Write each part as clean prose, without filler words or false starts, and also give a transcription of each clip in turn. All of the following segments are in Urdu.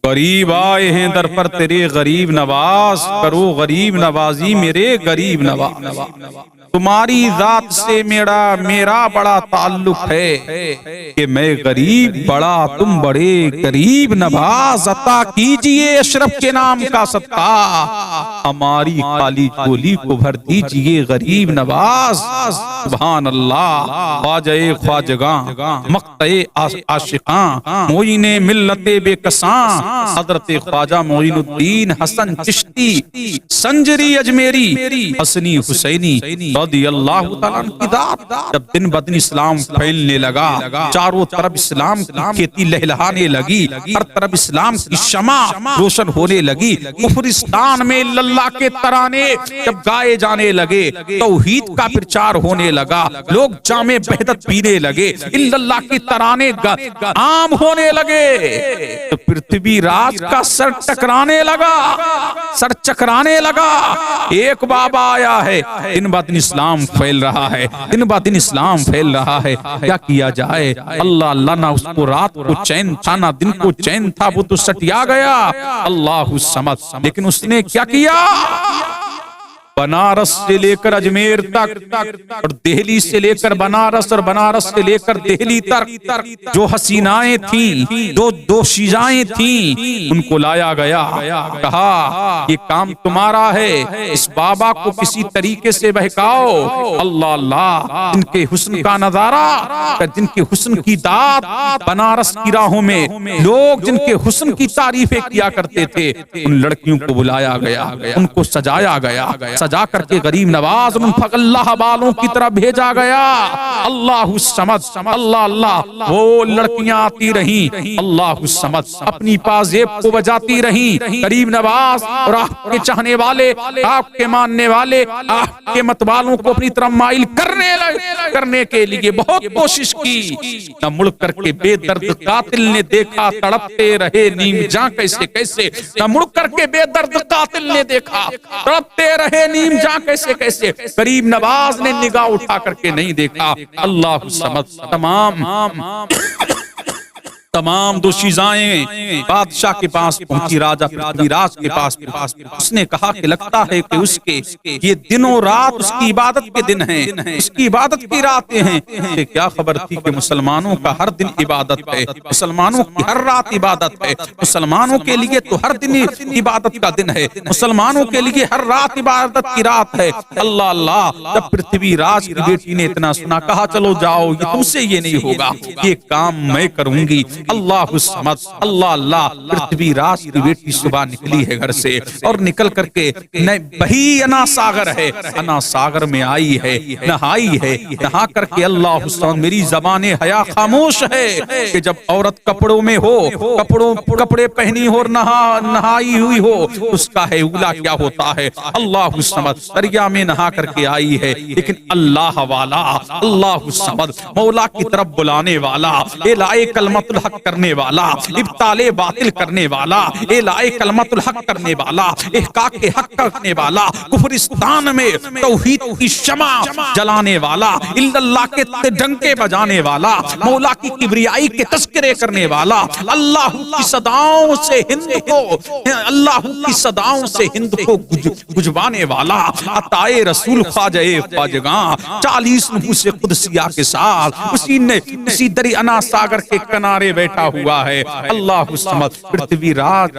غریب آئے ہیں در پر تیرے غریب نواز، کرو غریب نوازی میرے غریب نواز۔ تمہاری ذات سے میرا بڑا تعلق ہے کہ میں غریب بڑا تم بڑے غریب نواز، عطا کیجئے اشرف کے نام کا صدقہ، ہماری خالی جھولی کو بھر دیجئے غریب نواز۔ سبحان اللہ۔ خواجہ خواجگاں مقطع عاشقاں معین ملت بے کساں، حضرت خواجہ معین الدین حسن چشتی سنجری اجمیری حسنی حسینی رضی اللہ تعالیٰ عنہ کی ذات جب دن بدن اسلام پھیلنے لگا، چاروں طرف اسلام کی کھیتی لہلہانے لگی، ہر طرف اسلام کی شمع روشن ہونے لگی، کفرستان میں اللہ کے ترانے جب گائے جانے لگے، توحید کا پرچار ہونے لگا، لوگ جام وحدت پینے لگے، اللہ کی ترانے عام ہونے لگے، تو پرتھوی راج کا سر ٹکرانے لگا، سر چکرانے لگا۔ ایک بابا آیا ہے، دن بدن اسلام پھیل رہا ہے، دن بدن اسلام پھیل رہا ہے، کیا کیا جائے؟ اللہ اللہ، نہ اس کو رات کو چین تھا نہ دن کو چین تھا، وہ تو سٹیا گیا، اللہ الصمد۔ لیکن اس نے کیا کیا؟ بنارس سے لے کر اجمیر تک اور دہلی سے لے کر بنارس اور بنارس سے لے کر دہلی تک جو حسینائیں تھیں، دو شیجائیں تھیں، ان کو لایا گیا، کہا یہ کام تمہارا ہے، اس بابا کو کسی طریقے سے بہکاؤ۔ اللہ اللہ، جن کے حسن کا نظارہ، جن کے حسن کی داد بنارس کی راہوں میں لوگ جن کے حسن کی تعریفیں کیا کرتے تھے، ان لڑکیوں کو بلایا گیا، ان کو سجایا گیا، سجا کر کے غریب نواز ان اللہ بالوں کی طرح بھیجا گیا۔ اللہ الصمد، اللہ اللہ، وہ لڑکیاں آتی رہیں، اللہ الصمد اپنی پازیب کو بجاتی رہیں، غریب نواز اور آپ کے چاہنے والے، آپ کے ماننے والے، آپ کے متوالوں کو اپنی طرف مائل کرنے کے لیے بہت کوشش کی، نہ مڑ کر کے بے درد قاتل نے دیکھا تڑپتے رہے نیم جاں کیسے کیسے، نہ مڑ کر کے بے درد قاتل نے دیکھا تڑپتے رہے نیم جاں کیسے کیسے، غریب نواز نے نگاہ اٹھا کر کے نہیں دیکھا۔ اللہ الصمد تمام دو شیزائیں بادشاہ کے پاس پہنچی، راجہ پرتھوی راج کے پاس۔ اس نے کہا کہ لگتا ہے کہ اس کے یہ دنوں رات اس کی عبادت کے دن ہیں، اس کی عبادت کی راتیں ہیں۔ کہ کیا خبر تھی کہ مسلمانوں کا ہر دن عبادت ہے، مسلمانوں کی ہر رات عبادت ہے، مسلمانوں کے لیے تو ہر دن عبادت کا دن ہے، مسلمانوں کے لیے ہر رات عبادت کی رات ہے۔ اللہ اللہ، جب پرتھوی راج کی بیٹی نے اتنا سنا، کہا چلو جاؤ، یہ تم سے یہ نہیں ہوگا، یہ کام میں کروں گی۔ اللہ الصمد، اللہ اللہ، پرتھوی راج کی بیٹی صبح نکلی ہے گھر سے، اور نکل کر کے بہی انا ساگر ہے، انا ساگر میں آئی ہے، نہائی ہے، نہا کر کے اللہ الصمد، میری زبان حیا خاموش ہے کہ جب عورت کپڑوں میں ہو، کپڑے پہنی ہو اور نہائی ہوئی ہو، اس کا ہے اولا کیا ہوتا ہے۔ اللہ الصمد دریا میں نہا کر کے آئی ہے، لیکن اللہ والا، اللہ الصمد مولا کی طرف بلانے والا، اعلاء کلمت الحق کرنے والا، ابطال باطل کرنے والا، اعلاء کلمت الحق کرنے والا، احقاق حق کرنے والا، کفرستان میں توحید کی شمع جلانے والا، اللہ کے ڈنکے بجانے والا، مولا کی کبریائی کے تذکرے کرنے والا، اللہ کی صداؤں سے ہند کو، اللہ کی صداؤں سے ہند کو گجوانے والا، عطائے رسول خواجہ خواجگاں 40 نفوس قدسیہ کے ساتھ اسی دری انا ساگر کے کنارے بیٹھا ہوا ہے۔ اللہ الصمد پرتھوی راج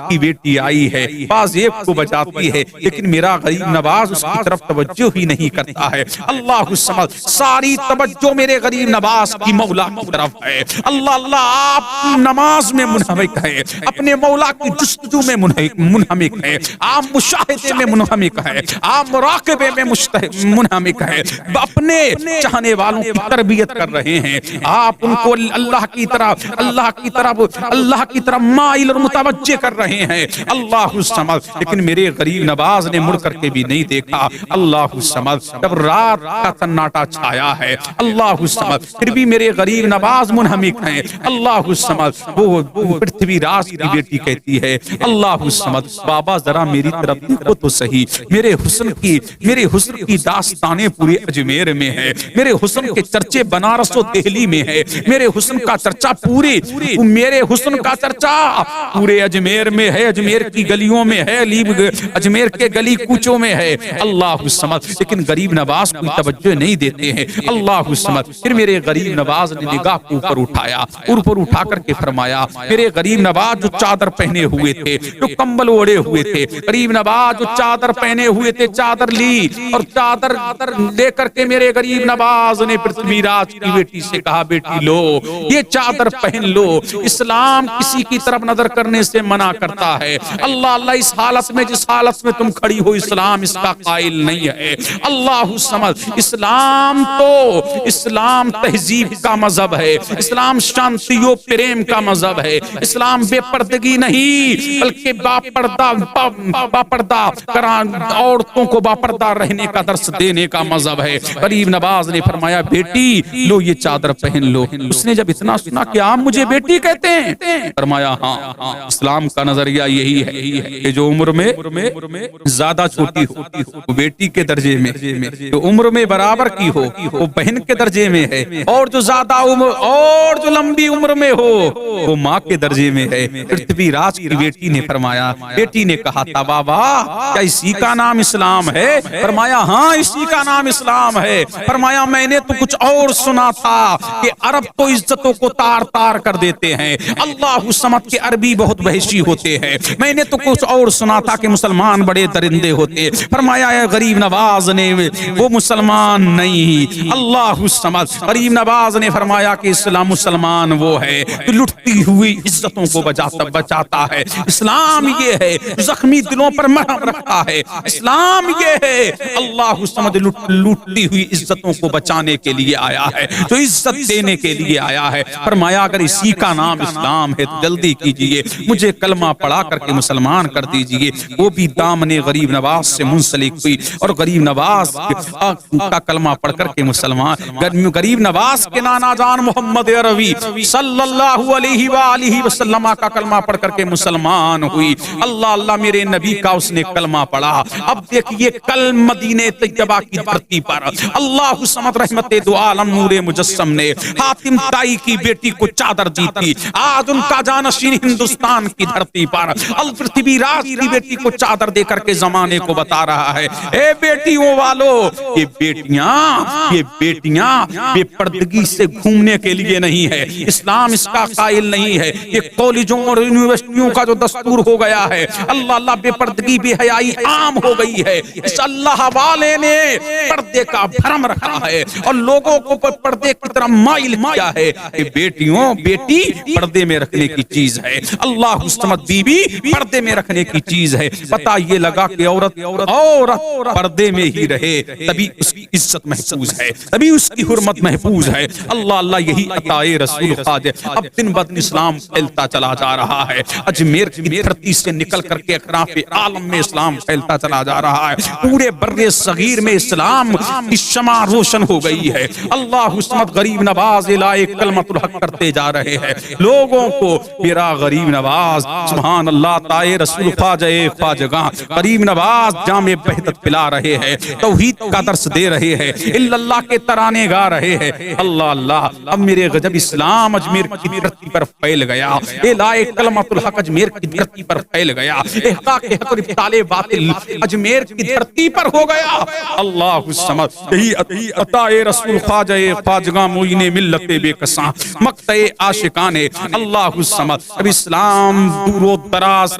کی بیٹی آئی ہے، بازیب کو بچاتی ہے، لیکن میرا غریب نواز اس کی طرف توجہ ہی نہیں کرتا ہے۔ اللہ الصمد ساری توجہ میرے غریب نواز کی مولا کی طرف ہے۔ اللہ اللہ، آپ نماز میں منہمک ہے، اپنے مولا کی جستجو میں منہمک ہے، آپ مشاہدے میں منہمک ہے، آپ مراقبے میں منہمک ہے، اپنے چاہنے والوں کی تربیت کر رہے ہیں، آپ ان کو اللہ کی طرف مائل اور متوجہ کر رہے ہیں۔ اللہ الصمد، لیکن میرے غریب نواز نے مڑ کر کے بھی نہیں دیکھا۔ اللہ الصمد جب رات کا سناٹا چھایا ہے، اللہ الصمد پھر بھی میرے غریب نواز منہمک ہیں۔ اللہ الصمد وہ پرتھوی راج کی بیٹی کہتی ہے، اللہ الصمد بابا ذرا میری طرف دیکھو تو صحیح، میرے حسن کی داستانیں پورے اجمیر میں ہے، میرے حسن کے چرچے بنارس و دہلی میں ہے، میرے حسن کا چرچا پورے پورے میرے حسن کا چرچا پورے اجمیر میں ہے، اجمیر کی گلیوں میں ہے، اجمیر کے گلی کوچوں میں ہے۔ اللہ الصمد، لیکن غریب نواز کوئی توجہ نہیں دیتے ہیں۔ اللہ الصمد، پھر میرے غریب نواز نے نگاہ کو اوپر اٹھایا، اوپر اٹھا کر کے فرمایا، میرے غریب نواز جو چادر پہنے ہوئے تھے، جو کمبل اوڑے ہوئے تھے، غریب نواز جو چادر پہنے ہوئے تھے، چادر لی اور چادر لے کر کے میرے غریب نواز نے پرتھوی راج کی بیٹی سے کہا، بیٹی لو یہ چادر پہن لو، اسلام کسی کی طرف نظر کرنے سے منع کرتا ہے۔ اللہ اللہ، اس حالت میں جس حالت میں تم کھڑی ہو، اسلام اس کا قائل نہیں ہے۔ اللہ سمجھ، اسلام تہذیب کا مذہب ہے، اسلام شانتی و پریم کا مذہب ہے، اسلام بے پردگی نہیں بلکہ باپردہ عورتوں کو باپردہ رہنے کا درس دینے کا مذہب ہے۔ غریب نواز نے فرمایا، بیٹی لو یہ چادر پہن لو۔ اس نے جب اتنا سنا کہ آپ مجھے بیٹی کہتے ہیں، فرمایا ہاں، اسلام کا نظریہ یہی ہے کہ جو عمر میں زیادہ چھوٹی ہو وہ بیٹی کے درجے میں، جو عمر میں برابر کی ہو وہ بہن کے درجے میں ہے، اور جو زیادہ عمر اور جو لمبی عمر میں ہو وہ ماں کے درجے میں ہے۔ پرتھوی راج کی بیٹی نے فرمایا، بیٹی نے کہا تھا، بابا کیا اسی کا نام اسلام ہے؟ فرمایا ہاں اسی کا نام اسلام ہے۔ فرمایا میں نے تو کچھ اور سنا تھا کہ عرب تو عزتوں کو تار تار کر دیتے ہیں، اللہ سمجھ کے عربی بہت وحشی ہوتے ہیں، میں نے تو کچھ اور سنا تھا کہ مسلمان بڑے درندے ہوتے۔ فرمایا اے غریب نواز نے وہ مسلمان نہیں، اللہ سمجھ، غریب نواز نے فرمایا کہ اسلام مسلمان وہ ہے جو لٹتی ہوئی عزتوں کو بچاتا ہے، اسلام یہ ہے جو زخمی دلوں پر مرہم رکھتا ہے، اسلام یہ ہے اللہ سمجھ لٹتی ہوئی عزتوں کو بچانے کے لیے آیا ہے، جو عزت دینے کے لیے آیا ہے۔ فرمایا اگر اسی کا نام اسلام ہے تو جلدی کیجئے مجھے کلمہ پڑھا کر کے مسلمان کر دیجئے۔ وہ بھی دامن غریب نواز سے منسلک ہوئی اور غریب نواز کا کلمہ پڑھ کر کے مسلمان، غریب نواز کے نانا جان محمد عربی صلی اللہ علیہ وآلہ وسلم کا کلمہ پڑھ کر کے مسلمان ہوئی۔ اللہ اللہ، میرے نبی کا اس نے کلمہ پڑھا۔ اب دیکھیے کل مدینہ طیبہ کی دھرتی پر اللہ سمد رحمت دو عالم نور مجسم نے حاتم طائی کی بیٹی کو چادر دی تھی، آج ان کا جانشین ہندوستان کی دھرتی پر پرتھوی راج کی بیٹی کو چادر دے کر کے زمانے کو بتا رہا ہے، اے بیٹیوں والو، یہ بیٹیاں بے پردگی سے گھومنے کے لیے نہیں ہے، اسلام اس کا قائل نہیں ہے۔ یہ کالجوں اور یونیورسٹیوں کا جو دستور ہو گیا ہے، اللہ اللہ، بے پردگی بے حیائی عام ہو گئی ہے، اس اللہ والے نے پردے کا بھرم رکھا ہے اور لوگوں کو پردے کی طرح مائل کیا ہے کہ بیٹی پردے میں رکھنے کی چیز ہے، اللہ سمجھ، بیوی پردے میں رکھنے کی چیز ہے۔ پتہ یہ لگا کہ عورت پردے میں ہی رہے تبھی اس کی عزت محفوظ ہے، تبھی اس کی حرمت محفوظ ہے۔ اللہ اللہ، یہی عطائے رسول خواجہ۔ اب دن بدن اسلام پھیلتا چلا جا رہا ہے، اجمیر کی دھرتی سے نکل کر کے اطراف عالم میں اسلام پھیلتا چلا جا رہا ہے، پورے بر صغیر میں اسلام کی شمع روشن ہو گئی ہے۔ اللہ سمجھ، غریب نواز الہی کلمت الحق کرتے جا رہے ہیں، لوگوں کو میرا غریب نواز سبحان اللہ طائے رسول خواجگاں غریب نواز جام وحدت پلا رہے ہیں، توحید کا درس دے رہے ہیں، اللہ کے ترانے گا رہے ہیں۔ اللہ اللہ، اب میرے غجب اسلام اجمیر کی دھرتی پر پھیل گیا، الہی کلمت الحق اجمیر کی دھرتی پر پھیل گیا، احقاق حق اور ابطال باطل اجمیر کی دھرتی پر ہو گیا۔ اللہ سمجھ، یہی عطائے رسول خواجگاں معین ملت بے کساں مقطع عاشقان اللہ سمجھ۔ اب اسلام دور و دراز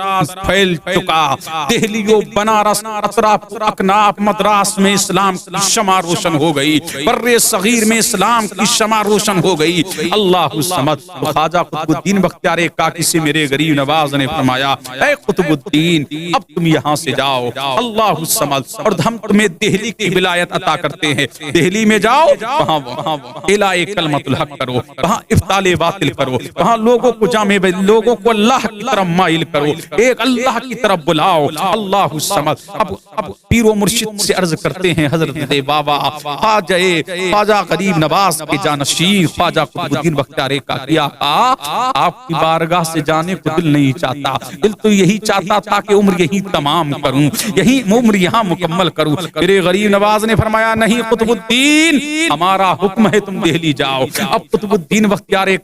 پھیل چکا، دہلی و بنارس، اطراف اکناف مدراس میں اسلام کی شمع روشن ہو گئی، بر صغیر میں اسلام کی شمع روشن ہو گئی۔ اللہ سمجھ، خواجہ قطب الدین بختیار کاکی سے میرے غریب نواز نے فرمایا، اے قطب الدین اب تم یہاں سے جاؤ، اللہ سمجھ، اور ہم تمہیں دہلی کی ولایت عطا کرتے ہیں، دہلی میں جاؤ، وہاں الہی کلمت الحق کرو، وہاں ابطال باطل کرو، وہاں لوگوں کو اللہ کی طرف مائل کرو، ایک اللہ کی طرف بلاؤ۔ اللہ سمجھ، اب پیر و مرشد سے عرض کرتے ہیں، حضرت بابا خواجہ غریب نواز کے جانشین خواجہ قطب الدین بختیار کاکی آقا، آپ کی بارگاہ سے جانے کو دل نہیں چاہتا، دل تو یہی چاہتا تھا کہ عمر یہی تمام کروں، یہی عمر یہاں مکمل کروں۔ میرے غریب نواز نے فرمایا نہیں قطب الدین، ہمارا حکم ہے تم دہلی جاؤ۔ اب قطب الدین بختیار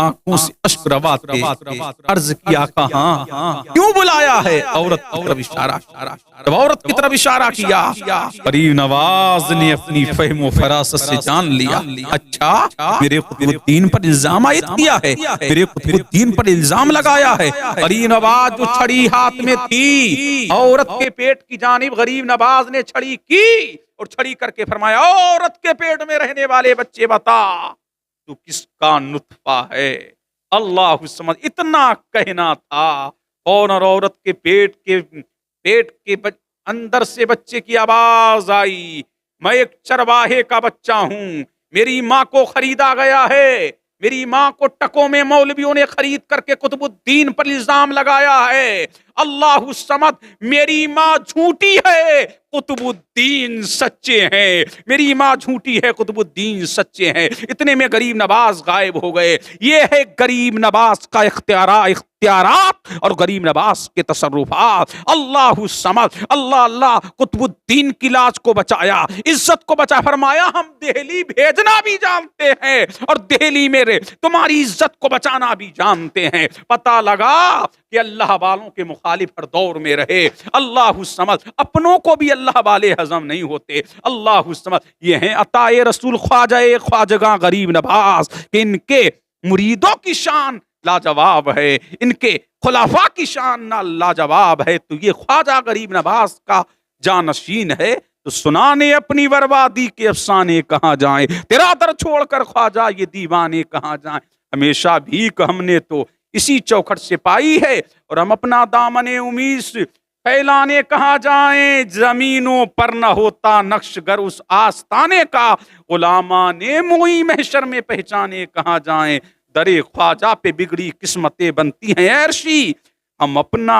آنکھوں سے اشک رواتے عرض کیا کہاں کیوں بلایا ہے؟ عورت کی طرف اشارہ، جب عورت کی طرف اشارہ کیا غریب نواز نے اپنی فہم و فراست سے جان لیا، اچھا میرے قطب الدین پر الزام عائد کیا ہے، میرے قطب الدین پر الزام لگایا ہے۔ غریب نواز جو چھڑی ہاتھ میں تھی، عورت کے پیٹ کی جانب غریب نواز نے چھڑی کی اور چھڑی کر کے فرمایا عورت کے پیٹ میں رہنے والے بچے بتا تو کس کا نطفہ ہے؟ اللہ سمجھ اتنا کہنا تھا اور عورت کے پیٹ کے اندر سے بچے کی آواز آئی، میں ایک چرواہے کا بچہ ہوں، میری ماں کو خریدا گیا ہے، میری ماں کو ٹکوں میں مولویوں نے خرید کر کے قطب الدین پر الزام لگایا ہے۔ اللہ الصمد میری ماں جھوٹی ہے، قطب الدین سچے ہیں، میری ماں جھوٹی ہے، قطب الدین سچے ہیں۔ اتنے میں غریب نواز غائب ہو گئے۔ یہ ہے غریب نواز کا اختیارات اور غریب نواز کے تصرفات۔ اللہ الصمد، اللہ قطب الدین کی لاج کو بچایا، عزت کو بچا، فرمایا ہم دہلی بھیجنا بھی جانتے ہیں اور دہلی میں تمہاری عزت کو بچانا بھی جانتے ہیں۔ پتہ لگا کہ اللہ والوں کے مخالف ہر دور میں رہے۔ اللہ الصمد، اپنوں کو بھی اللہ والے ہضم نہیں ہوتے۔ اللہ الصمد، یہ ہیں عطائے رسول خواجگاں غریب نواز کہ ان کے مریدوں کی شان لاجواب ہے، ان کے خلفاء کی شان نہ لاجواب ہے، تو یہ خواجہ غریب نواز کا جانشین ہے تو سنانے اپنی بربادی کے افسانے کہاں جائیں، تیرا در چھوڑ کر خواجہ یہ دیوانے کہاں جائیں۔ ہمیشہ بھیک ہم نے تو اسی چوکھٹ سے پائی ہے اور ہم اپنا دامن امید پھیلانے کہاں جائیں، زمینوں پر نہ ہوتا نقش گر اس آستانے کا، غلامان موئی محشر میں پہچانے کہاں جائیں، درے خواجہ پہ بگڑی قسمتیں بنتی ہیں عرشی، ہم اپنا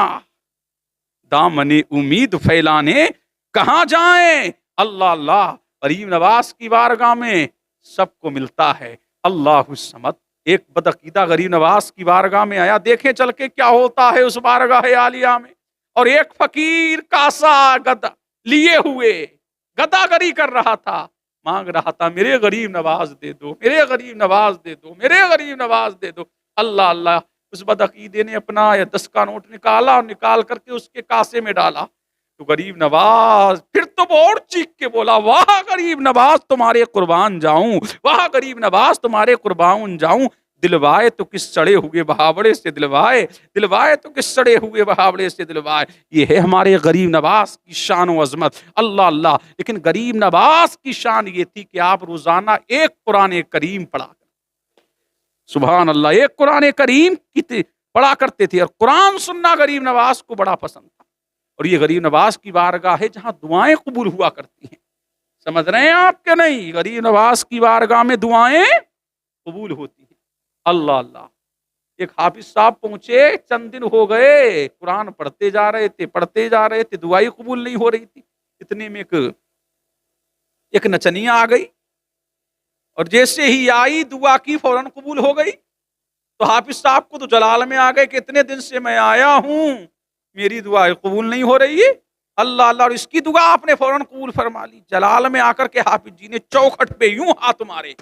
دامن امید پھیلانے کہاں جائیں۔ اللہ غریب نواز کی بارگاہ میں سب کو ملتا ہے۔ اللہ الصمد، ایک بدعقیدہ غریب نواز کی بارگاہ میں آیا، دیکھیں چل کے کیا ہوتا ہے اس بارگاہ عالیہ میں، اور ایک فقیر کاسا گدا لیے ہوئے گدا گری کر رہا تھا، مانگ رہا تھا میرے غریب نواز دے دو، میرے غریب نواز دے دو، میرے غریب نواز دے دو۔ اللہ اس بدعقیدے نے اپنا 10 کا نوٹ نکالا اور نکال کر کے اس کے کاسے میں ڈالا تو غریب نواز پھر تو اور چیخ کے بولا واہ غریب نواز تمہارے قربان جاؤں، واہ غریب نواز تمہارے قربان جاؤں، دلوائے تو کس سڑے ہوئے بہاوڑے سے دلوائے تو کس سڑے ہوئے بہاوڑے سے دلوائے۔ یہ ہے ہمارے غریب نواز کی شان و عظمت۔ اللہ لیکن غریب نواز کی شان یہ تھی کہ آپ روزانہ ایک قرآن کریم پڑھا کرتے، سبحان اللہ، ایک قرآن کریم کی پڑھا کرتے تھے، اور قرآن سننا غریب نواز کو بڑا پسند تھا۔ اور یہ غریب نواز کی بارگاہ ہے جہاں دعائیں قبول ہوا کرتی ہیں، سمجھ رہے ہیں آپ کے نہیں؟ غریب نواز کی بارگاہ میں دعائیں قبول ہوتی ہیں۔ اللہ ایک حافظ صاحب پہنچے، چند دن ہو گئے قرآن پڑھتے جا رہے تھے، دعائیں قبول نہیں ہو رہی تھی۔ اتنے میں ایک نچنیا آ گئی اور جیسے ہی آئی دعا کی فوراً قبول ہو گئی۔ تو حافظ صاحب کو تو جلال میں آ گئے کہ اتنے دن سے میں آیا ہوں، میری دعا قبول نہیں ہو رہی ہے۔ اللہ اور اس کی دعا آپ نے فوراً قبول فرما لی۔ جلال میں آ کر کے حافظ جی نے چوکھٹ پہ یوں ہاتھ مارے،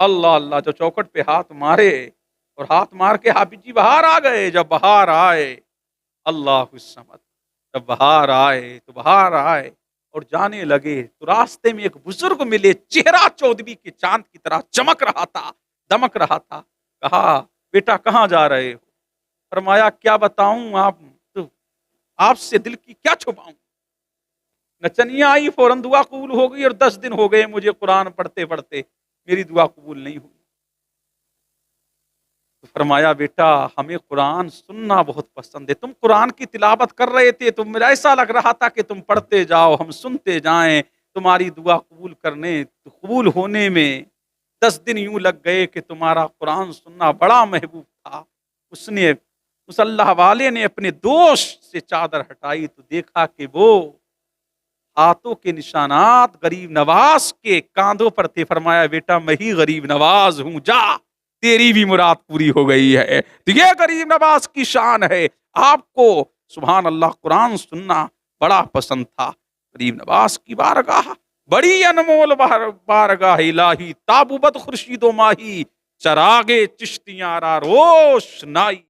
اللہ جو چوکھٹ پہ ہاتھ مارے اور ہاتھ مار کے حافظ جی باہر آ گئے۔ جب باہر آئے، اللہ الصمد، جب باہر آئے اور جانے لگے تو راستے میں ایک بزرگ ملے، چہرہ چودھویں کے چاند کی طرح چمک رہا تھا، دمک رہا تھا۔ کہا بیٹا کہاں جا رہے ہو؟ فرمایا کیا بتاؤں آپ سے دل کی کیا چھپاؤں۔ نچنیا آئی، فوراً دعا قبول ہو گئی، اور 10 دن ہو گئے مجھے قرآن پڑھتے پڑھتے، میری دعا قبول نہیں ہوئی۔ تو فرمایا بیٹا ہمیں قرآن سننا بہت پسند ہے، تم قرآن کی تلاوت کر رہے تھے تو مجھے ایسا لگ رہا تھا کہ تم پڑھتے جاؤ ہم سنتے جائیں، تمہاری دعا قبول ہونے میں 10 دن یوں لگ گئے کہ تمہارا قرآن سننا بڑا محبوب تھا۔ اس اللہ والے نے اپنے دوست سے چادر ہٹائی تو دیکھا کہ وہ ہاتھوں کے نشانات غریب نواز کے کاندھوں پر تھے۔ فرمایا بیٹا میں ہی غریب نواز ہوں، جا تیری بھی مراد پوری ہو گئی ہے۔ تو یہ غریب نواز کی شان ہے۔ آپ کو سبحان اللہ قرآن سننا بڑا پسند تھا۔ غریب نواز کی بارگاہ بڑی انمول بارگاہ الہی، تابوبت خورشید و ماہی چراغے چشتیاں را روشنائی